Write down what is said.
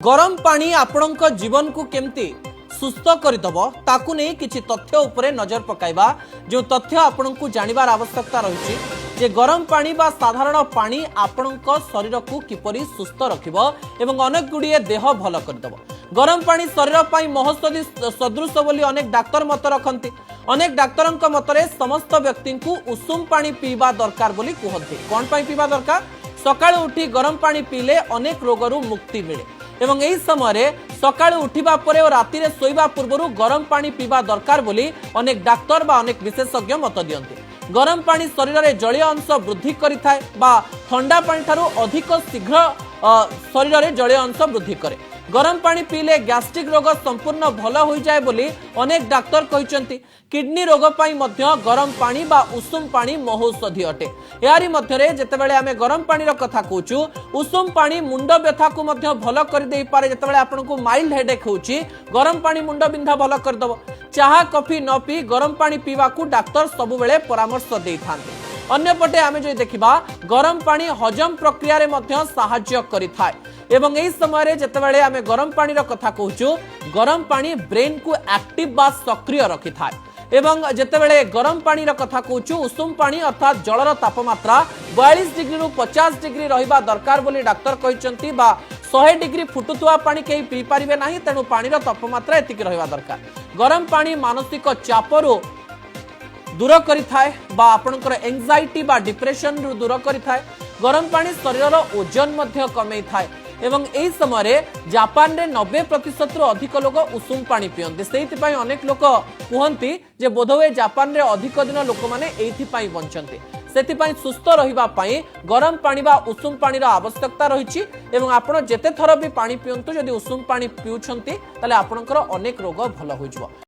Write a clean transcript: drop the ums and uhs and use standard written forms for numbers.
गरम पानी आपणक जीवन को केमती सुस्थ करदब ताकू नहीं किछि तथ्य उपरे नजर पकाइबा जो तथ्य आपणक जानिबार आवश्यकता रही जे गरम पानी बा साधारण पानी आपणक शरीर को किपरि सुस्थ रखिबो एवं अनेक गुड़िए देह भल करदब। गरम पानी शरीर पाई महौषधि सदृश बोली अनेक डाक्तर मत रखती। अनेक डाक्तरंक मतरे समस्त व्यक्ति को उषुम पानी पीवा दरकार बोली कहते। कौन पाई पीवा दरकार? सकाळु उठी गरम पानी पीले अनेक रोगरू मुक्ति मिले एवं एही समय सकाळु उठिबा परे और राति रे सोइबा पूर्वरु गरम पानी पीवा दरकार बोली अनेक डाक्तर बा अनेक विशेषज्ञ मत दियंती। गरम पानी शरीर रे जलीय अंश वृद्धि करिथाय बा ठंडा पानी ठारू अधिक शीघ्र शरीर रे जलीय अंश वृद्धि करे। गरम पानी पीले गैस्ट्रिक रोग संपूर्ण भल हो जाए बोली अनेक डाक्तर कहते। किडनी रोग पाई मध्य गरम पानी बा उषुम पानी महौषधि अटे। यारी मध्यरे जेतेबेले आमे गरम पानी रो कथा कहूचु उषुम पानी मुंड व्यथा को मध्य भल कर देई पारे। जेतेबेले आपनको माइल्ड हेडेक होउची गरम पानी मुंड बिंधा भल कर दबो। चाहा कॉफी न पी गरम पानी पीवा को डाक्तर सबु बेले परामर्श देई थांते। अन्यपटे आमे जो देखिबा गरम पानी हजम प्रक्रिया रे मध्य सहाय्य करिथाय एवं एही समय रे जेतेबेले आमे गरम पानी रो कथा कहूचु गरम पानी ब्रेन को एक्टिव बा सक्रिय रखिथाय एवं जेतेबेले गरम पानी रो कथा कहूचु उषुम पानी अर्थात जलर तापमात्रा 42 डिग्री रु 50 डिग्री रहिबा दरकार बोली डाक्तर कहिसंती बा 100 डिग्री फुटुतुवा पानी केही पी परिबे नाही तेनु पानी रो तापमात्रा एतिक रहिबा दरकार। गरम पानी मानसिक चापरु दूर करिथाय बा आपनकर एंजाइटी बा डिप्रेशन रु दूर करिथाय। गरम पानी शरीर ओजन मध्य कमेई थाय एवं एही समय रे जापान रे 90% रु अधिक लोक उषुम पानी पियंती। सेहिति पई अनेक लोक कहंती जे बोधवे जापान रे अधिक दिन लोक माने एथि पई बंचंती। सेति पई सुस्थ रहिबा पई गरम पानी बा उषुम पानी रो आवश्यकता रहिछि एवं आपण जेते थर भी पानी पियंतु जदि उषुम पानी पिउछंती ताले आपनकर अनेक रोग भल होइजबो।